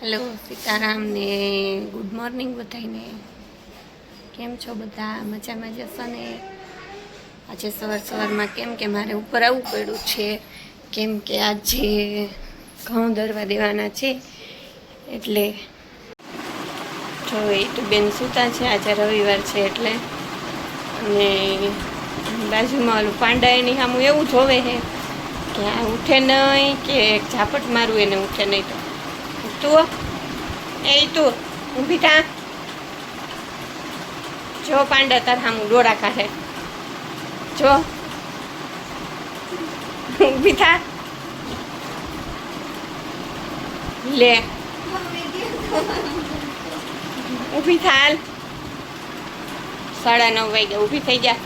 Hello Sitaram ને good morning બધાને. કેમ છો બધા? મજામાં જશો ને? આજે સવારમાં કેમ કે મારે ઉપર આવવું પડ્યું છે, કેમ કે આજે ઘઉં દરવા દેવાના છે. એટલે જો એ તો બેન સૂતા છે, આજે રવિવાર છે એટલે. અને બાજુમાં ઓલું પાંડા એની સામું એવું જોવે છે કે આ ઉઠે નહીં કે ઝાપટ મારું એને ઉઠે નહીં. તો તું તું ઊભી થા. જો પાંડા તાર સામું ડોળા કાઢે. જો ઊભી થા. લે ઊભી થાલ. 9:30 વાગ્યા ઊભી થઈ જા.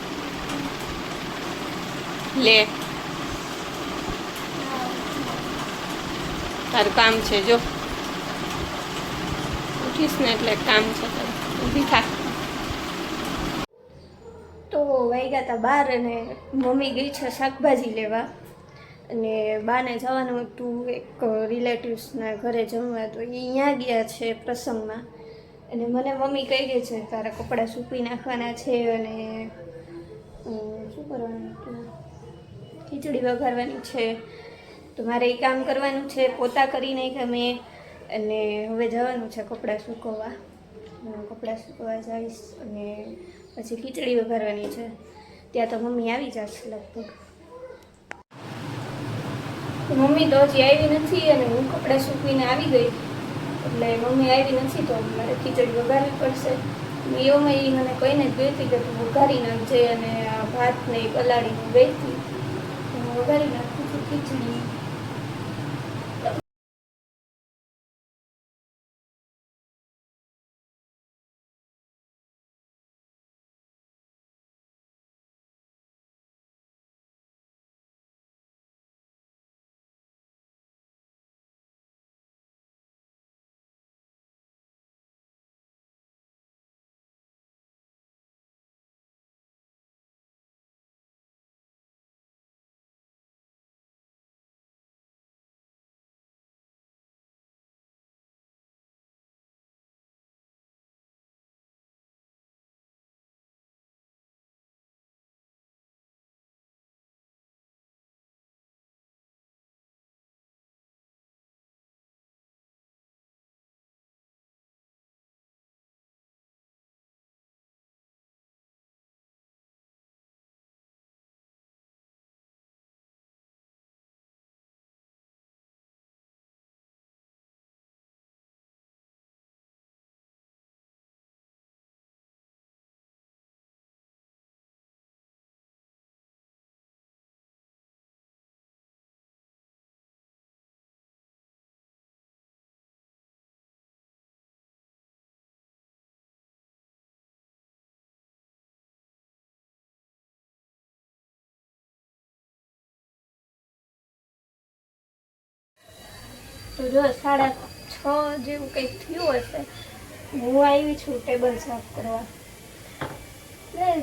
લે તારું કામ છે, જો ઉઠીશ ને એટલે કામ છે તારું. ઊભી થા. તો વાગ્યા હતા 12 અને મમ્મી ગઈ છે શાકભાજી લેવા. અને બાને જવાનું હતું એક રિલેટિવ્સના ઘરે જમવા, તો એ અહીંયા ગયા છે પ્રસંગમાં. અને મને મમ્મી કહી ગઈ છે તારા કપડાં સૂકવી નાખવાના છે અને શું કરવાનું હતું, ખીચડી વઘારવાની છે. તો મારે એ કામ કરવાનું છે. પોતા કરી નાખ્યા મેં અને હવે જવાનું છે કપડાં સૂકવવા. કપડાં સૂકવવા જઈશ અને પછી ખીચડી વઘારવાની છે. ત્યાં તો મમ્મી આવી જશે લગભગ. મમ્મી તો હજી આવી નથી અને હું કપડાં સૂકવીને આવી ગઈ, એટલે મમ્મી આવી નથી તો મારે ખીચડી વઘારવી પડશે. એવામાં એ મને કહીને જ ગઈ હતી કે તું વઘારી નાખજે, અને આ ભાતને પલાળીને ગઈ હતી. હું વઘારી નાખું છું ખીચડી. તો જો 6:30 જેવું કંઈક થયું હશે. હું આવી છું ટેબલ સાફ કરવા.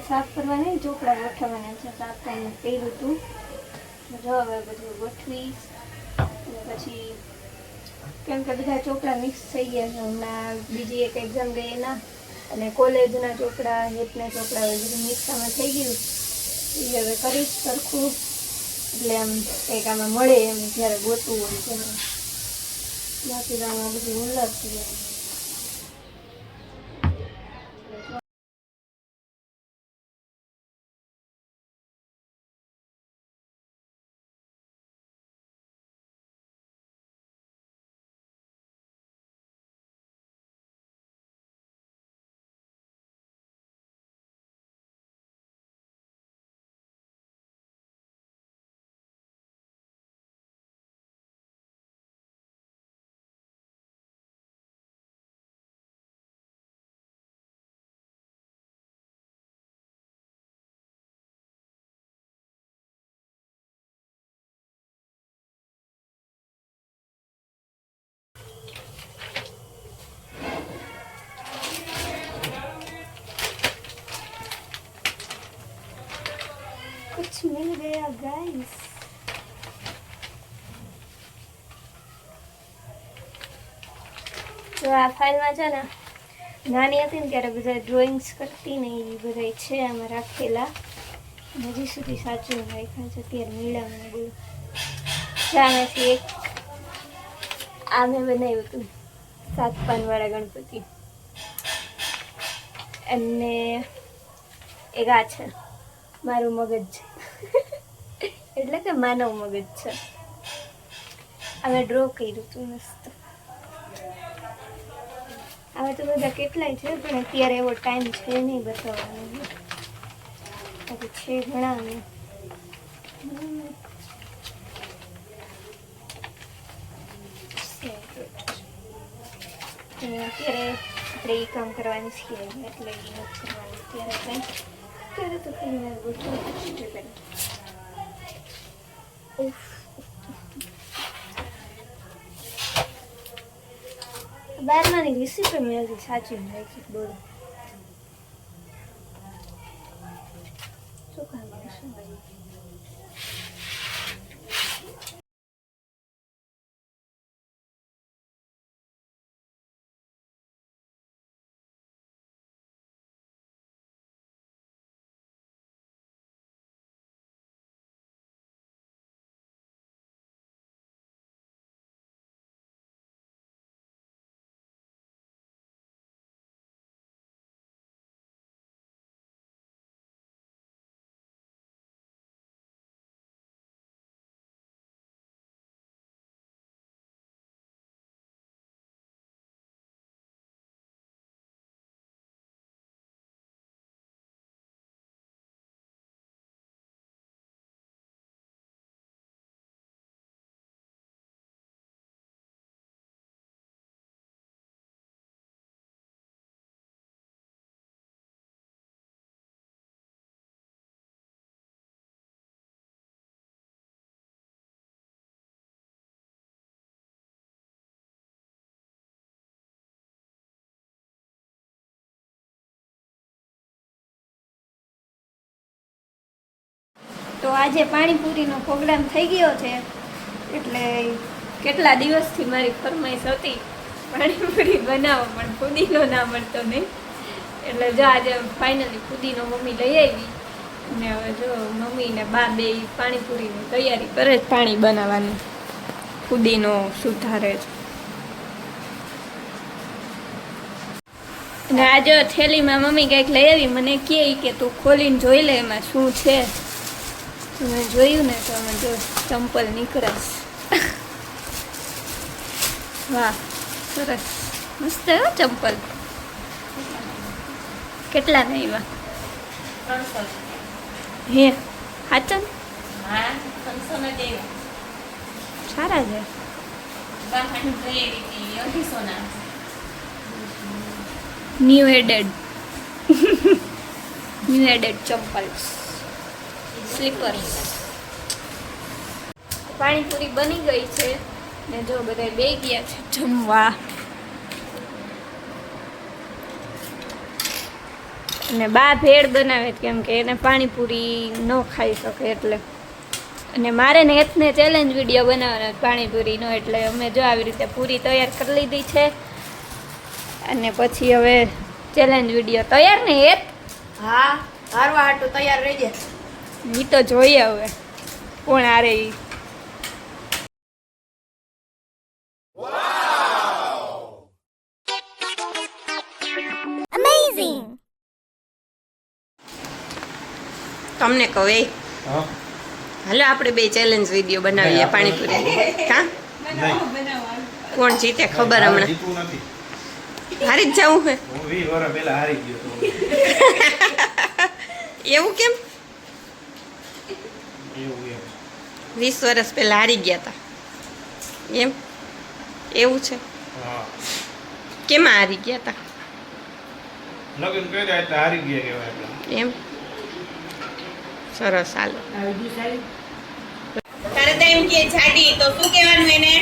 સાફ કરવા નહીં, ચોપડા ગોઠવવાના છે. સાફ કરીને કર્યું હતું. જો હવે બધું ગોઠવીશ અને પછી, કેમ કે બધા ચોપડા મિક્સ થઈ ગયા છે. હમણાં બીજી એક એક્ઝામ ગઈ એના અને કોલેજના ચોપડા, હેતના ચોપડા બધું મિક્સમાં થઈ ગયું. એ હવે કરીશ સરખું, એટલે આમ કંઈક આમાં મળે એમ જ્યારે ગોતવું હોય ત્યારે. બાકી તો આમાં બધું ઉલ્લાસ થઈ જાય. कुछ मिल गया गाइस. જો આ ફાઇલમાં છે ને નાની હતી ને ત્યારે બધા ડ્રોઈંગ્સ કરતી ને એ બધા છે આમાં રાખેલા, હજી સુધી સાચું રાખ્યા છે. અત્યારે મેળામાં બોલો આમાંથી એક આ મેં બનાવ્યું હતું 7 પાનવાળા ગણપતિ, અને એક આ છે મારું મગજ એટલે કે માનવ મગજ છે. અમે ડ્રો કર્યું હતું મસ્ત. હવે તો બધા કેટલાય છે પણ અત્યારે એવો ટાઈમ છે નહીં બતાવવાનો, છે ઘણા ને. અત્યારે આપણે એ કામ કરવાની છીએ એટલે એ નથી કરવાનું અત્યારે કંઈ. અત્યારે તો કંઈ ગોઠવું. બારમાની રેસીપી મેં હજી સાચી રાખી. બોલો શું કામ કરશું? તો આજે પાણીપુરીનો પ્રોગ્રામ થઈ ગયો છે, એટલે કેટલા દિવસથી મારી ફરમાઈશ હતી પાણીપુરી બનાવો, પણ ફુદીનો ના મળતો નહીં. એટલે જો આજે ફાઇનલી ફુદીનો મમ્મી લઈ આવી, અને હવે જો મમ્મી ને બા બે પાણીપુરીની તૈયારી કરે જ, પાણી બનાવવાની, ફુદીનો સુધારે છે. અને આજે થેલીમાં મમ્મી કંઈક લઈ આવી, મને કહે કે તું ખોલીને જોઈ લે એમાં શું છે. મેં જોયું ને તો અમે જો ચંપલ નીકળાશ. વાહ સરસ મસ્ત હો ચંપલ. કેટલા ને એવા? 300. હે હાચન? હા 300 ના દેવા સારા છે. બહાર જોઈએ હતી 250 ના. New added chappals, slippers. Panipuri બની ગઈ છે ને જો બધા બે ગયા છે જમવા. અને બા ભેળ બનાવે કેમ કે એને પાણીપુરી ન ખાઈ શકે એટલે. અને મારે ને એથને ચેલેન્જ વિડીયો બનાવવાનો પાણીપુરીનો, એટલે અમે જો આવી રીતે પૂરી તૈયાર કરી લીધી છે. અને પછી હવે ચેલેન્જ વિડીયો તૈયાર ને એથ? હા હારવા હાટું તૈયાર રહી જાય. ઈ તો જોઈએ હવે કોણ હારે ઈ. અમેઝિંગ. તમને કહું એ હાલો આપણે બે ચેલેન્જ વિડીયો બનાવીએ પાણીપુરી. હા કોણ જીતે ખબર હમણાં. હારી જ જવું હે? એવું કેમ? 20 વર્ષ પહેલા હારી ગયા હતા એમ? એવું છે? કેમાં હારી ગયા હતા? લગ્ન કર્યા એટલે હારી ગયા કહેવાય એમ? સરસ હાલો. તારે તો એમ કે જાડી તો શું કહેવાનું એને?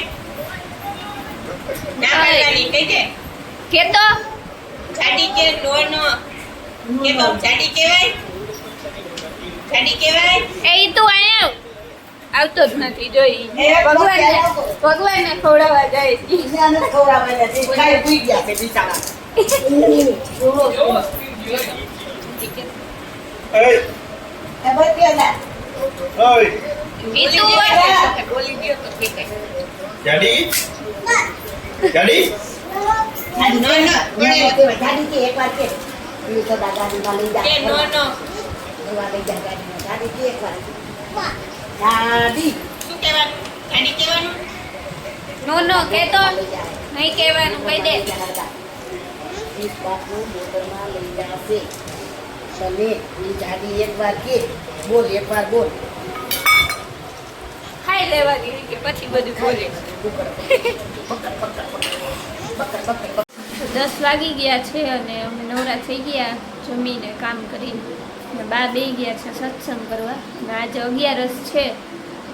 ના પાડવાની કઈ દે. કે તો જાડી કે નો કે તો જાડી કહેવાય? જાડી કહેવાય? એ તું આયો આવતો જ નથી જોઈ ભગવાનને ખવડાવવા જાય છે. ઓય પીતું હોય ગાડી ગાડી કે નો નો શું કહેવાનું ગાડી કહેવાનું નો નો કે તો નહીં કહેવાનું કહી દે. બોલ ખાઈ લેવાની કે પછી બધું બોલે. 10 વાગી ગયા છે અને અમે નવરા થઈ ગયા જમીને કામ કરીને ને બા બેસી ગયા છે સત્સંગ કરવા ને આજે 11 છે.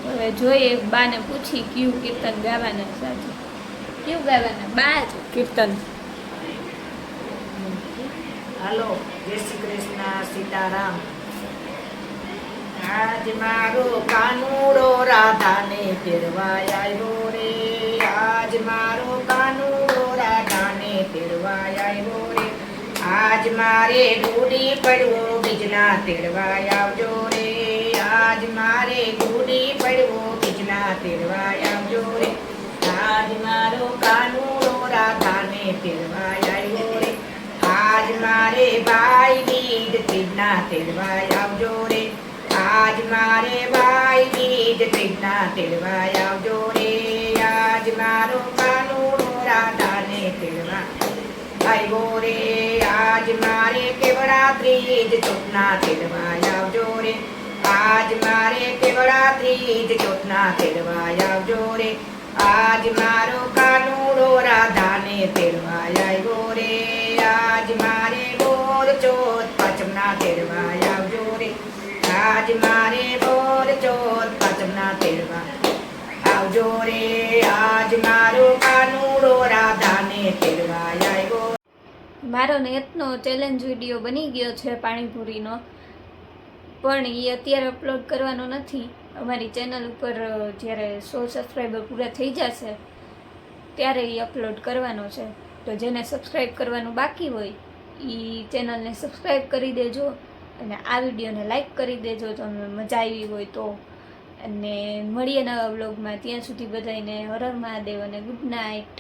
હવે જોઈએ બાને પૂછી કયું કીર્તન ગાવાના છે આજે કયું ગાવાના બા જ કીર્તન. હાલો જય શ્રી કૃષ્ણ સીતારામ. આજ મારો કાનુડો રાધાને તેડવા આવ્યો રે. આજ મારો કાનુડો રાધાને તેડવા આવ્યો રે. આજ મારે ડૂડી પડવો બીજના તેડવા આવજો રે. આજ મારે ડૂડી પડવો બીજના તેડવા આવજો રે. આજ મારો કાનુડો રાધાને તેડવા આવ્યો રે. આજ મારે ભાઈ બીજ ત્રીજના તેડવા આવજો રે. આજ મારે ભાઈ બીજ ત્રીજના તેડવા આવજો રે. આજ મારો કાનુડો રાધાને તેડવા આવ્યો રે. આજ મારે કેવડા ત્રીજ ચોથના તેડવા આવજો રે. આજ મારે કેવડા ત્રીજ ચોથના તેડવા આવજો રે. આજ મારો કાનુડો રાધાને તેડવા આવ્યો રે. આજ મારે બોર ચોથ પાંચમના તેડવા આવજો રે. આજ મારે બોર ચોથ પાંચમના તેડવા આવજો રે. આજ મારો કાનુડો રાધાને તેડવા આવ્યો. મારો નેટનો ચેલેન્જ વિડીયો બની ગયો છે પાણીપુરીનો, પણ એ અત્યારે અપલોડ કરવાનો નથી. અમારી ચેનલ ઉપર જ્યારે 100 સબસ્ક્રાઈબર પૂરા થઈ જશે ત્યારે એ અપલોડ કરવાનો છે. તો જેને સબસ્ક્રાઈબ કરવાનું બાકી હોય એ ચેનલને સબસ્ક્રાઈબ કરી દેજો અને આ વિડીયોને લાઈક કરી દેજો તમને મજા આવી હોય તો. અને મળીએ નવા વ્લોગમાં. ત્યાં સુધી બધાને હર હર મહાદેવ અને ગુડ નાઇટ.